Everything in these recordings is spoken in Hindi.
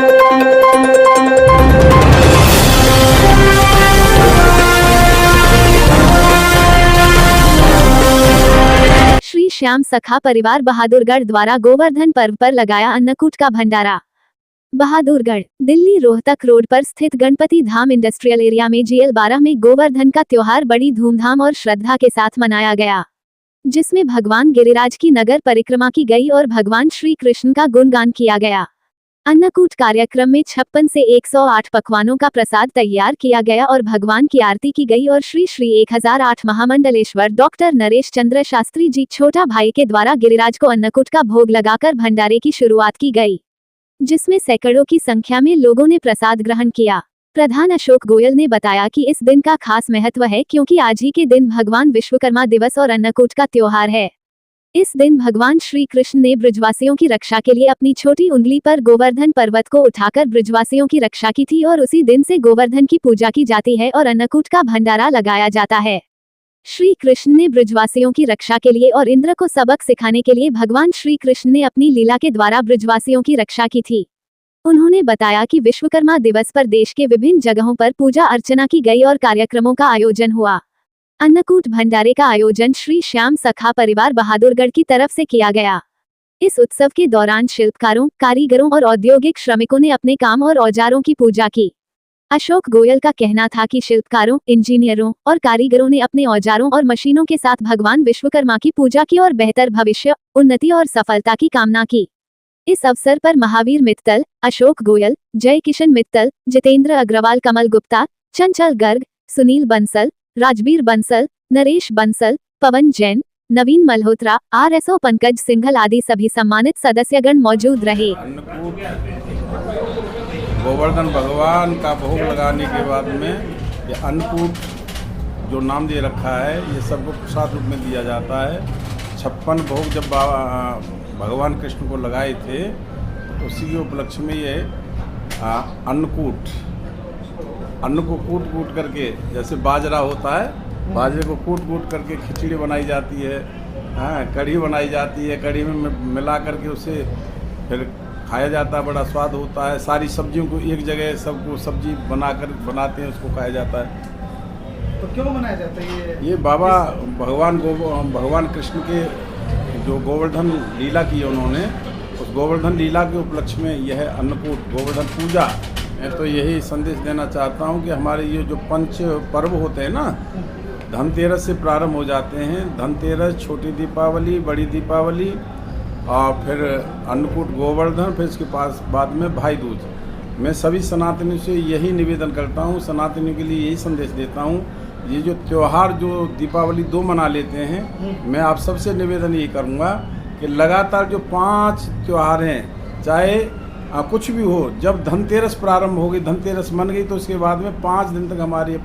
श्री श्याम सखा परिवार बहादुरगढ़ द्वारा गोवर्धन पर्व पर लगाया अन्नकूट का भंडारा। बहादुरगढ़ दिल्ली रोहतक रोड पर स्थित गणपति धाम इंडस्ट्रियल एरिया में GL12 में गोवर्धन का त्योहार बड़ी धूमधाम और श्रद्धा के साथ मनाया गया, जिसमें भगवान गिरिराज की नगर परिक्रमा की गई और भगवान श्री कृष्ण का गुणगान किया गया। अन्नकूट कार्यक्रम में 56 से 108 पकवानों का प्रसाद तैयार किया गया और भगवान की आरती की गई और श्री 1008 महामंडलेश्वर डॉक्टर नरेश चंद्र शास्त्री जी छोटा भाई के द्वारा गिरिराज को अन्नकूट का भोग लगाकर भंडारे की शुरुआत की गई, जिसमें सैकड़ों की संख्या में लोगों ने प्रसाद ग्रहण किया। प्रधान अशोक गोयल ने बताया कि इस दिन का खास महत्व है क्योंकि आज ही के दिन भगवान विश्वकर्मा दिवस और अन्नकूट का त्योहार है। इस दिन भगवान श्री कृष्ण ने ब्रजवासियों की रक्षा के लिए अपनी छोटी उंगली पर गोवर्धन पर्वत को उठाकर ब्रजवासियों की रक्षा की थी और उसी दिन से गोवर्धन की पूजा की जाती है और अन्नकूट का भंडारा लगाया जाता है। श्री कृष्ण ने ब्रजवासियों की रक्षा के लिए और इंद्र को सबक सिखाने के लिए भगवान श्री कृष्ण ने अपनी लीला के द्वारा ब्रजवासियों की रक्षा की थी। उन्होंने बताया कि विश्वकर्मा दिवस पर देश के विभिन्न जगहों पर पूजा अर्चना की गई और कार्यक्रमों का आयोजन हुआ। अन्नकूट भंडारे का आयोजन श्री श्याम सखा परिवार बहादुरगढ़ की तरफ से किया गया। इस उत्सव के दौरान शिल्पकारों, कारीगरों और औद्योगिक श्रमिकों ने अपने काम और औजारों की पूजा की। अशोक गोयल का कहना था कि शिल्पकारों, इंजीनियरों और कारीगरों ने अपने औजारों और मशीनों के साथ भगवान विश्वकर्मा की पूजा की और बेहतर भविष्य, उन्नति और सफलता की कामना की। इस अवसर पर महावीर मित्तल, अशोक गोयल, जय किशन मित्तल, जितेंद्र अग्रवाल, कमल गुप्ता, चंचल गर्ग, सुनील बंसल, राजबीर बंसल, नरेश बंसल, पवन जैन, नवीन मल्होत्रा, RSO पंकज सिंघल आदि सभी सम्मानित सदस्यगण मौजूद रहे। गोवर्धन भगवान का भोग लगाने के बाद में ये अन्नकूट जो नाम दे रखा है, ये सबको प्रसाद रूप में दिया जाता है। 56 भोग जब भगवान कृष्ण को लगाए थे तो उसी के उपलक्ष्य में ये अन्न को कूट करके, जैसे बाजरा होता है, बाजरे को कूट करके खिचड़ी बनाई जाती है, कढ़ी बनाई जाती है, कढ़ी में मिला करके उसे फिर खाया जाता है, बड़ा स्वाद होता है। सारी सब्जियों को एक जगह सबको सब्जी बनाते हैं, उसको खाया जाता है। तो क्यों बनाया जाता है ये बाबा भगवान कृष्ण के जो गोवर्धन लीला की है उन्होंने, उस गोवर्धन लीला के उपलक्ष्य में यह अन्नकूट गोवर्धन पूजा। मैं तो यही संदेश देना चाहता हूँ कि हमारे ये जो पंच पर्व होते हैं ना, धनतेरस से प्रारंभ हो जाते हैं। धनतेरस, छोटी दीपावली, बड़ी दीपावली और फिर अन्नकूट गोवर्धन, फिर इसके बाद में भाई दूज। मैं सभी सनातनियों से यही निवेदन करता हूँ, सनातनियों के लिए यही संदेश देता हूँ, ये जो त्यौहार जो दीपावली 2 मना लेते हैं, मैं आप सबसे निवेदन ये करूँगा कि लगातार जो 5 त्यौहार हैं, चाहे कुछ भी हो, जब धनतेरस प्रारंभ होगी, धनतेरस मन गई तो उसके बाद में 5 दिन तक हमारे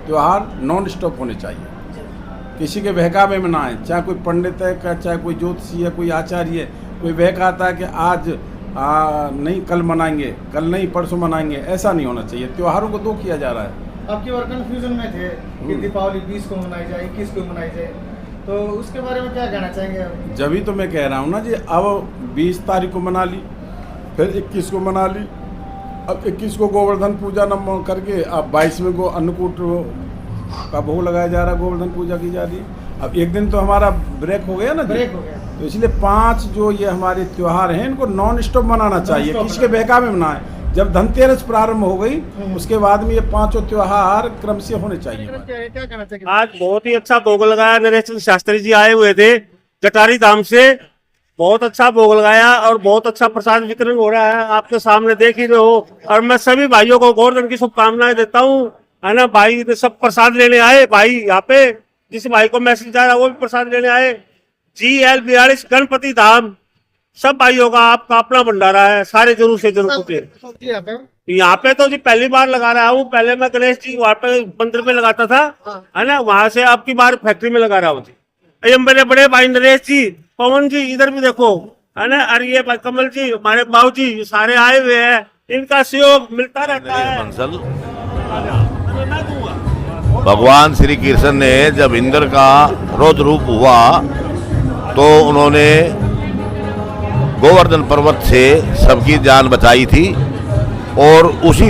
त्यौहार नॉन स्टॉप होने चाहिए। किसी के बहकावे में ना आए, चाहे कोई पंडित है, चाहे कोई ज्योतिषी है, कोई आचार्य है, कोई बहकाता है कि आज नहीं कल मनाएंगे, कल नहीं परसों मनाएंगे, ऐसा नहीं होना चाहिए। त्योहारों को 2 किया जा रहा है। आपकी और कन्फ्यूजन में थे कि दीपावली 20 को मनाई जाए, 21 को मनाई जाए, तो उसके बारे में क्या कहना चाहेंगे? जब ही तो मैं कह रहा हूँ ना जी, अब 20 तारीख को मना ली, फिर 21 को मना ली, अब 21 को गोवर्धन पूजा न करके अब 22वें को अन्नकूट का भोग लगाया जा रहा है, गोवर्धन पूजा की जा रही है। अब एक दिन तो हमारा ब्रेक हो गया ना, ब्रेक हो गया, तो इसलिए 5 जो ये हमारे त्योहार हैं, इनको नॉन स्टॉप मनाना चाहिए, किसी के बहकावे में ना आए। जब धनतेरस प्रारंभ हो गई उसके बाद में ये 5 त्योहार क्रम से होने चाहिए। क्या कहना चाहिए? आज बहुत ही अच्छा भोग लगाया, नरेश चंद्र शास्त्री जी आए हुए थे जटारी धाम से, बहुत अच्छा भोग लगाया और बहुत अच्छा प्रसाद वितरण हो रहा है, आपके सामने देख ही रहे हो। और मैं सभी भाइयों को गोवर्धन की शुभकामनाएं देता हूँ, है ना। भाई सब प्रसाद लेने आए, भाई यहाँ पे जिस भाई को मैसेज जा रहा है वो भी प्रसाद लेने आए। GL42 गणपति धाम, सब भाइयों का आपका अपना भंडारा है, सारे जरूर से जरूर यहाँ पे तो जी पहली बार लगा रहा हूँ। पहले मैं गणेश जी वहाँ पे मंदिर में लगाता था, है ना, वहां से अब की बार फैक्ट्री में लगा रहा हूँ। ये मेरे बड़े भाई नरेश जी, पवन जी, इधर भी देखो, है ना, और ये कमल जी, हमारे बाबू जी, सारे आए हुए हैं, इनका सहयोग मिलता रहता है। भगवान श्री कृष्ण ने जब इंद्र का रौद्र रूप हुआ तो उन्होंने गोवर्धन पर्वत से सबकी जान बचाई थी और उसी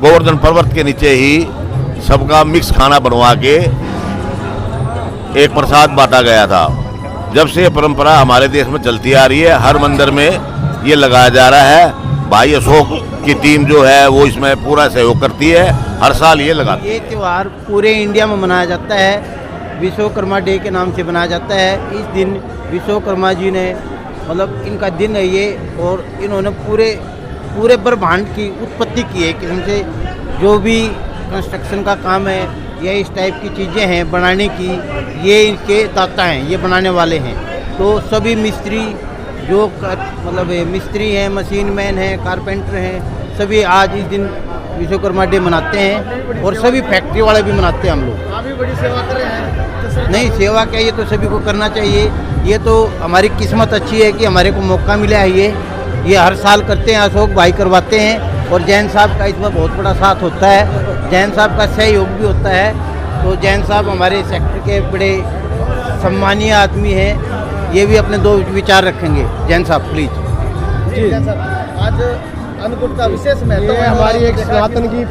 गोवर्धन पर्वत के नीचे ही सबका मिक्स खाना बनवा के एक प्रसाद बांटा गया था। जब से ये परंपरा हमारे देश में चलती आ रही है, हर मंदिर में ये लगाया जा रहा है। भाई अशोक की टीम जो है वो इसमें पूरा सहयोग करती है, हर साल ये लगाती है। ये त्यौहार पूरे इंडिया में मनाया जाता है, विश्वकर्मा डे के नाम से मनाया जाता है। इस दिन विश्वकर्मा जी ने मतलब इनका दिन है ये, और इन्होंने पूरे ब्रह्मांड की उत्पत्ति की है। किस्म से जो भी कंस्ट्रक्शन का काम है या इस टाइप की चीज़ें हैं बनाने की, ये इनके दाता हैं, ये बनाने वाले हैं। तो सभी मिस्त्री जो मतलब मिस्त्री हैं, मशीन मैन हैं, कारपेंटर हैं, सभी आज इस दिन विश्वकर्मा डे मनाते हैं, और सभी फैक्ट्री वाले भी मनाते हैं। हम लोग आप भी बड़ी सेवा कर रहे हैं। नहीं, सेवा क्या, ये तो सभी को करना चाहिए। ये तो हमारी किस्मत अच्छी है कि हमारे को मौका मिला है। ये हर साल करते हैं, अशोक भाई करवाते हैं, और जैन साहब का इसमें बहुत बड़ा साथ होता है, जैन साहब का सहयोग भी होता है। तो जैन साहब हमारे सेक्टर के बड़े सम्मानीय आदमी हैं, ये भी अपने 2 विचार रखेंगे। जैन साहब प्लीज। जी सर, आज अन्नकूट का विशेष महत्व ये है। हमारी एक सनातन की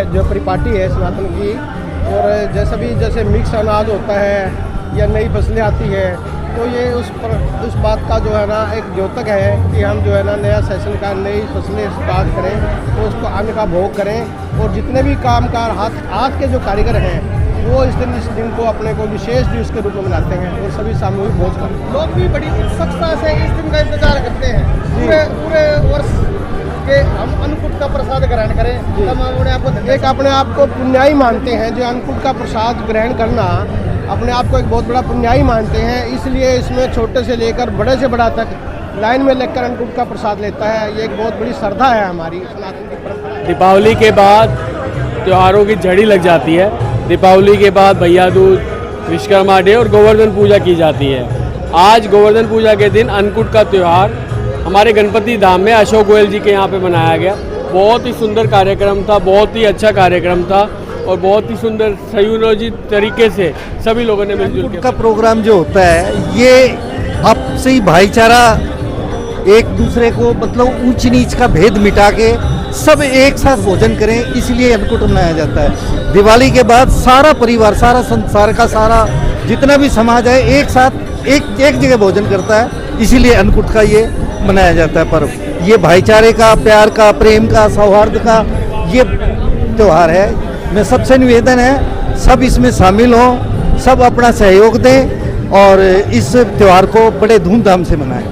जो परिपाटी है सनातन की, और जैसे मिक्स अनाज होता है या नई फसलें आती है, तो ये उस बात का जो है ना एक द्योतक है कि हम जो है ना नया सेशन का नई फसलें स्टार्ट करें, तो उसको अन्न का भोग करें। और जितने भी कामकार हाथ के जो कारीगर हैं वो इस दिन को अपने को विशेष दिवस के रूप में मनाते हैं, और सभी सामूहिक भोज करते हैं। लोग भी बड़ी उत्सुकता से इस दिन का इंतजार करते हैं। पूरे वर्ष के हम अन्नकूट का प्रसाद ग्रहण करें, तब हम अपने आप को पुण्याई मानते हैं। जो अन्नकूट का प्रसाद ग्रहण करना अपने आप को एक बहुत बड़ा पुण्याई मानते हैं, इसलिए इसमें छोटे से लेकर बड़े से बड़ा तक लाइन में लगकर अन्नकूट का प्रसाद लेता है। ये एक बहुत बड़ी श्रद्धा है हमारी सनातन की परंपरा। दीपावली के बाद त्योहारों की झड़ी लग जाती है। दीपावली के बाद भैया दूज, विश्वकर्मा डे और गोवर्धन पूजा की जाती है। आज गोवर्धन पूजा के दिन अन्नकूट का त्यौहार हमारे गणपति धाम में अशोक गोयल जी के यहाँ पे मनाया गया। बहुत ही सुंदर कार्यक्रम था, बहुत ही अच्छा कार्यक्रम था, और बहुत ही सुंदर संयोजित तरीके से सभी लोगों ने मिलजुल के का प्रोग्राम जो होता है, ये आपसी भाईचारा, एक दूसरे को मतलब ऊंच नीच का भेद मिटा के सब एक साथ भोजन करें, इसलिए अन्नकूट मनाया जाता है। दिवाली के बाद सारा परिवार, सारा संसार का सारा जितना भी समाज है एक साथ एक जगह भोजन करता है, इसीलिए अन्नकूट का ये मनाया जाता है पर्व। ये भाईचारे का, प्यार का, प्रेम का, सौहार्द का ये त्यौहार है। मैं सबसे निवेदन है सब इसमें शामिल हों, सब अपना सहयोग दें और इस त्यौहार को बड़े धूमधाम से मनाएं।